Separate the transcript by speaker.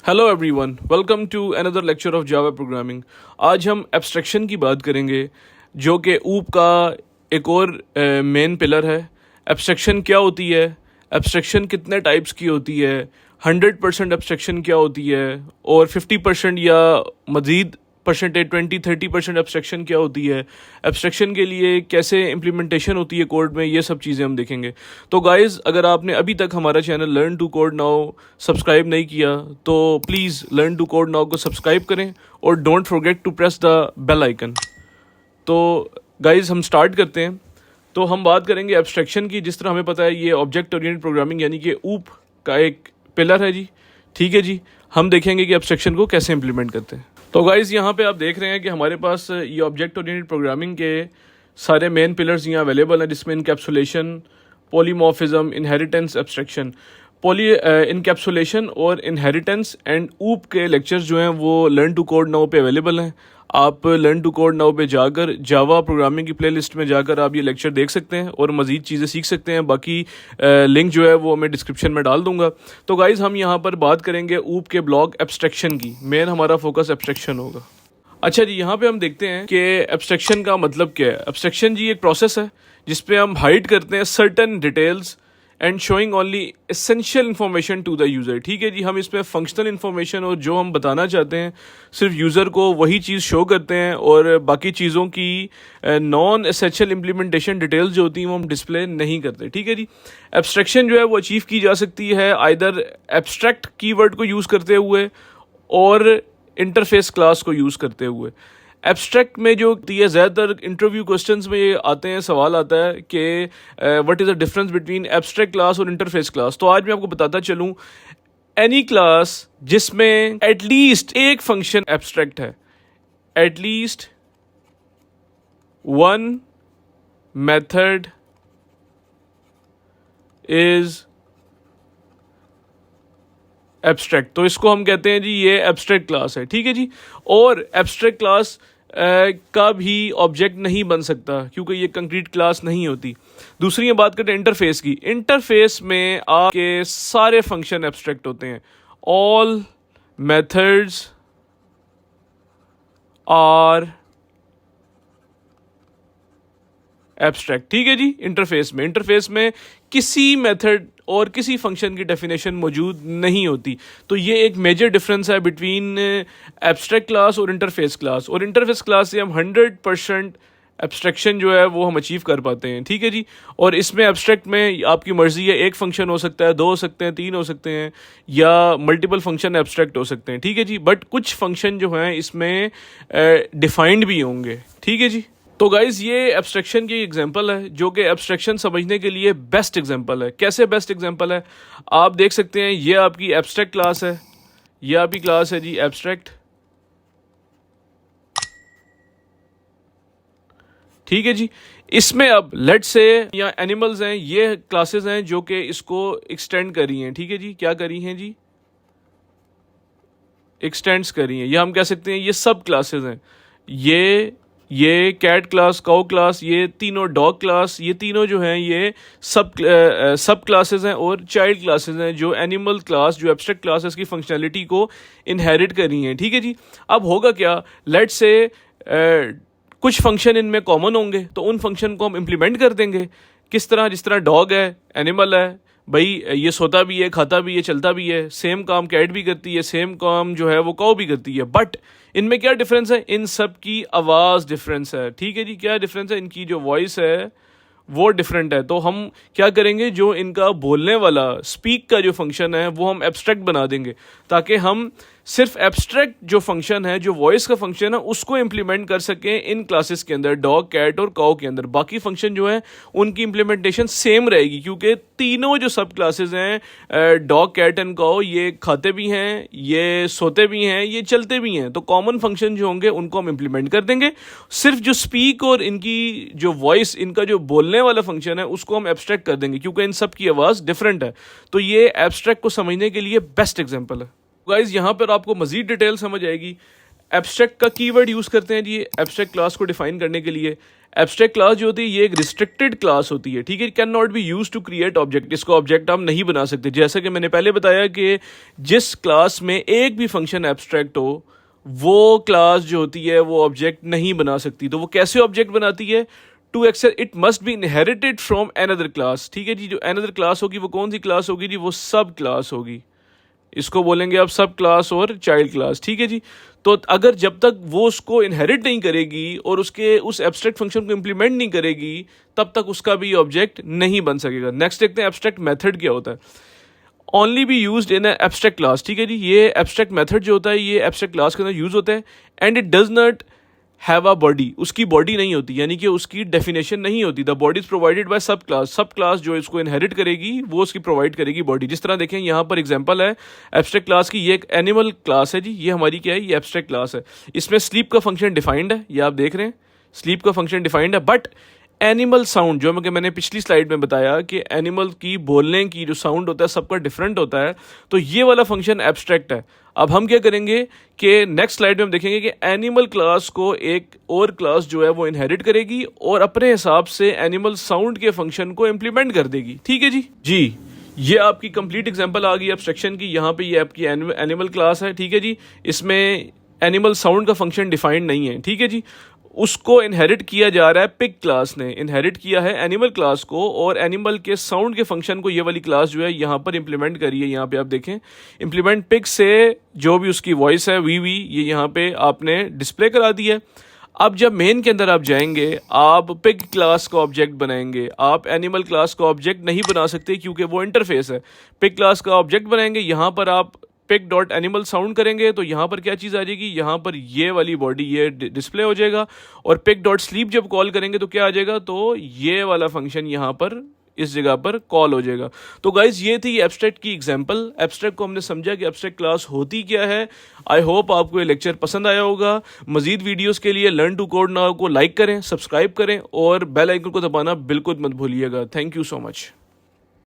Speaker 1: Hello everyone, welcome to another lecture of Java programming. आज हम abstraction की बात करेंगे, जो कि ऊप का एक और मेन पिलर है। एब्स्ट्रैक्शन क्या होती है, एब्स्ट्रैक्शन कितने टाइप्स की होती है, 100% एब्स्ट्रैक्शन क्या होती है, और 50% या मज़ीद परसेंटेज 20-30% एब्स्ट्रैक्शन क्या होती है, एब्स्ट्रैक्शन के लिए कैसे इम्प्लीमेंटेशन होती है कोड में, ये सब चीज़ें हम देखेंगे। तो गाइज़, अगर आपने अभी तक हमारा channel learn to code now subscribe नहीं किया तो please learn to code now को सब्सक्राइब करें और don't forget to press the bell icon. तो गाइज़, हम स्टार्ट करते हैं। तो हम बात करेंगे एब्स्ट्रैक्शन की। जिस तरह हमें पता है, ये ऑब्जेक्ट ओरिएंटेड प्रोग्रामिंग यानी कि ऊप का एक पिलर है जी। ठीक है जी, हम देखेंगे कि एब्स्ट्रैक्शन को कैसे इंप्लीमेंट करते हैं। तो गाइज़, यहाँ पे आप देख रहे हैं कि हमारे पास ये ऑब्जेक्ट ओरिएंटेड प्रोग्रामिंग के सारे मेन पिलर्स यहाँ अवेलेबल हैं, जिसमें encapsulation, polymorphism, inheritance, abstraction. Encapsulation और इनहेरिटेंस एंड ऊप के लेक्चर्स जो हैं वो लर्न टू कोड नाउ पे अवेलेबल हैं। आप लर्न टू कोड नाउ पे जाकर जावा प्रोग्रामिंग की प्लेलिस्ट में जाकर आप ये लेक्चर देख सकते हैं और मज़ीद चीज़ें सीख सकते हैं। बाकी लिंक जो है वो मैं डिस्क्रिप्शन में डाल दूंगा। तो गाइज़, हम यहाँ पर बात करेंगे ऊप के ब्लॉक एब्स्ट्रैक्शन की। मेन हमारा फोकस एब्स्ट्रैक्शन होगा। अच्छा जी, यहाँ पे हम देखते हैं कि एब्स्ट्रैक्शन का मतलब क्या है। एब्स्ट्रैक्शन जी एक प्रोसेस है जिसपे हम हाइड करते हैं certain details and showing only essential information to the user. ठीक है जी, हम इसमें फंक्शनल इन्फॉर्मेशन और जो हम बताना चाहते हैं सिर्फ यूज़र को वही चीज़ शो करते हैं, और बाकी चीज़ों की नॉन एसेंशियल इम्प्लीमेंटेशन डिटेल्स जो होती हैं वो हम डिस्प्ले नहीं करते। ठीक है जी, एब्स्ट्रैक्शन जो है वो अचीव की जा सकती है आइदर एब्स्ट्रैक्ट कीवर्ड को यूज़ करते हुए और इंटरफेस क्लास को यूज़ करते हुए। एब्स्ट्रैक्ट में जो ये ज़्यादातर इंटरव्यू क्वेश्चंस में ये आते हैं, सवाल आता है कि what is the difference between abstract class और इंटरफेस क्लास। तो आज मैं आपको बताता चलूँ, एनी क्लास जिसमें एटलीस्ट एक फंक्शन एब्स्ट्रैक्ट है, at least one method is abstract, तो इसको हम कहते हैं जी ये एब्स्ट्रैक्ट क्लास है। ठीक है जी, और एब्स्ट्रैक्ट क्लास का भी ऑब्जेक्ट नहीं बन सकता क्योंकि ये कंक्रीट क्लास नहीं होती। दूसरी ये बात करते हैं इंटरफेस की। इंटरफेस में आपके सारे फंक्शन एब्स्ट्रैक्ट होते हैं। All methods are abstract. ठीक है जी, इंटरफेस में किसी मेथड और किसी फंक्शन की डेफिनेशन मौजूद नहीं होती। तो ये एक मेजर डिफरेंस है बिटवीन एब्स्ट्रैक्ट क्लास और इंटरफेस क्लास। और इंटरफेस क्लास से हम 100% एब्स्ट्रैक्शन जो है वो हम अचीव कर पाते हैं। ठीक है जी, और इसमें एब्स्ट्रैक्ट में आपकी मर्जी है, एक फंक्शन हो सकता है, दो हो सकते हैं, तीन हो सकते हैं, या मल्टीपल फंक्शन एब्स्ट्रैक्ट हो सकते हैं। ठीक है जी, बट कुछ फंक्शन जो हैं इसमें डिफाइंड भी होंगे। ठीक है जी, तो गाइज़, ये एब्स्ट्रैक्शन की एग्जांपल है जो कि एब्स्ट्रैक्शन समझने के लिए बेस्ट एग्जांपल है। कैसे बेस्ट एग्जांपल है, आप देख सकते हैं, ये आपकी एब्स्ट्रैक्ट क्लास है, ये आपकी क्लास है जी एब्स्ट्रैक्ट। ठीक है जी, इसमें अब लेट से या एनिमल्स हैं, ये क्लासेस हैं जो कि इसको एक्सटेंड कर रही हैं। ठीक है जी, क्या कर रही हैं जी, एक्सटेंड्स कर रही हैं, या हम कह सकते हैं ये सब क्लासेस हैं। ये कैट क्लास, काउ क्लास, ये तीनों डॉग क्लास, ये तीनों जो हैं ये सब क्लासेस हैं और चाइल्ड क्लासेस हैं जो एनिमल क्लास, जो एब्स्ट्रैक्ट क्लासेस की फंक्शनैलिटी को इनहेरिट कर रही हैं। ठीक है जी, अब होगा क्या, लेट से कुछ फंक्शन इनमें कॉमन होंगे तो उन फंक्शन को हम इम्प्लीमेंट कर देंगे। किस तरह, जिस तरह डॉग है, एनिमल है भाई, ये सोता भी है, खाता भी है, चलता भी है, सेम काम कैट भी करती है, सेम काम जो है वो काऊ भी करती है। बट इनमें क्या डिफरेंस है, इन सब की आवाज़ डिफरेंस है। ठीक है जी, क्या डिफरेंस है, इनकी जो वॉइस है वो डिफरेंट है। तो हम क्या करेंगे, जो इनका बोलने वाला स्पीक का जो फंक्शन है वो हम एब्स्ट्रैक्ट बना देंगे, ताकि हम सिर्फ एब्स्ट्रैक्ट जो फंक्शन है, जो वॉइस का फंक्शन है, उसको इम्प्लीमेंट कर सकें इन क्लासेस के अंदर, डॉग, कैट और काऊ के अंदर। बाकी फंक्शन जो है उनकी इम्प्लीमेंटेशन सेम रहेगी, क्योंकि तीनों जो सब क्लासेस हैं, डॉग, कैट एंड काऊ, ये खाते भी हैं, ये सोते भी हैं, ये चलते भी हैं। तो कॉमन फंक्शन जो होंगे उनको हम इम्प्लीमेंट कर देंगे। सिर्फ जो स्पीक और इनकी जो वॉइस, इनका जो बोलने वाला फंक्शन है, उसको हम एब्स्ट्रैक्ट कर देंगे, क्योंकि इन सब की आवाज़ डिफरेंट है। तो ये एब्स्ट्रैक्ट को समझने के लिए बेस्ट एग्जाम्पल है। गाइज, यहाँ पर आपको मज़ीद डिटेल समझ आएगी। एब्स्ट्रैक्ट का कीवर्ड यूज़ करते हैं जी एब्स्ट्रैक्ट क्लास को डिफाइन करने के लिए। एब्स्ट्रैक्ट क्लास जो होती है ये एक रिस्ट्रिक्टेड क्लास होती है, ठीक है। Can not be use to create object, इसको ऑब्जेक्ट हम नहीं बना सकते। जैसा कि मैंने पहले बताया कि जिस क्लास में एक भी फंक्शन एब्स्ट्रैक्ट हो वो क्लास जो होती है वो ऑब्जेक्ट नहीं बना सकती। तो वो कैसे ऑब्जेक्ट बनाती है? To access it must be inherited from another class, ठीक है जी। जो अनदर क्लास होगी वो कौन सी क्लास होगी जी? वो सब क्लास होगी। इसको बोलेंगे आप सब क्लास और चाइल्ड क्लास, ठीक है जी। तो अगर जब तक वो उसको इनहेरिट नहीं करेगी और उसके उस एब्स्ट्रैक्ट फंक्शन को इंप्लीमेंट नहीं करेगी तब तक उसका भी ऑब्जेक्ट नहीं बन सकेगा। नेक्स्ट देखते हैं एब्स्ट्रैक्ट मेथड क्या होता है। Only be used in abstract class, ठीक है जी। ये एब्स्ट्रैक्ट मेथड जो होता है ये एब्स्ट्रैक्ट क्लास के अंदर यूज होता है। And it does not have a body, उसकी बॉडी नहीं होती, यानी कि उसकी डेफिनेशन नहीं होती। The body is provided by सब क्लास, सब क्लास जो इसको इनहेरिट करेगी वो उसकी प्रोवाइड करेगी बॉडी। जिस तरह देखें यहाँ पर एग्जांपल है एब्स्ट्रैक्ट क्लास की, ये एक एनिमल क्लास है जी। ये हमारी क्या है? ये एब्स्ट्रैक्ट क्लास है। इसमें स्लीप का फंक्शन डिफाइंड है, ये आप देख रहे हैं स्लीप का फंक्शन डिफाइंड है। बट एनिमल साउंड जो मैंने पिछली स्लाइड में बताया कि एनिमल की बोलने की जो साउंड होता है सबका डिफरेंट होता है, तो ये वाला फंक्शन एब्स्ट्रैक्ट है। अब हम क्या करेंगे कि नेक्स्ट स्लाइड में हम देखेंगे कि एनिमल क्लास को एक और क्लास जो है वो इनहेरिट करेगी और अपने हिसाब से एनिमल साउंड के फंक्शन को इम्प्लीमेंट कर देगी, ठीक है जी। ये आपकी कंप्लीट एग्जांपल आ गई एब्स्ट्रैक्शन की। यहाँ पे ये आपकी एनिमल क्लास है, ठीक है जी। इसमें एनिमल साउंड का फंक्शन डिफाइंड नहीं है, ठीक है जी। उसको इनहेरिट किया जा रहा है पिग क्लास ने इनहेरिट किया है एनिमल क्लास को, और एनिमल के साउंड के फंक्शन को ये वाली क्लास जो है यहाँ पर इंप्लीमेंट करी है। यहाँ पे आप देखें इंप्लीमेंट पिग से जो भी उसकी वॉइस है वी ये यहाँ पे आपने डिस्प्ले करा दी है। अब जब मेन के अंदर आप जाएंगे आप पिग क्लास का ऑब्जेक्ट बनाएंगे, आप एनिमल क्लास का ऑब्जेक्ट नहीं बना सकते क्योंकि वो इंटरफेस है। पिग क्लास का ऑब्जेक्ट बनाएंगे, यहाँ पर आप पिग डॉट एनिमल साउंड करेंगे तो यहाँ पर क्या चीज़ आ जाएगी? यहाँ पर ये वाली बॉडी ये डिस्प्ले हो जाएगा। और पिग डॉट स्लीप जब कॉल करेंगे तो क्या आ जाएगा? तो ये वाला फंक्शन यहाँ पर इस जगह पर कॉल हो जाएगा। तो गाइज ये थी एब्स्ट्रैक्ट की एग्जांपल। एब्स्ट्रैक्ट को हमने समझा कि एब्स्ट्रैक्ट क्लास होती क्या है। आई होप आपको ये लेक्चर पसंद आया होगा। मजीद वीडियोस के लिए लर्न टू कोड नाउ को लाइक करें, सब्सक्राइब करें और बेल आइकन को दबाना बिल्कुल मत भूलिएगा। Thank you so much.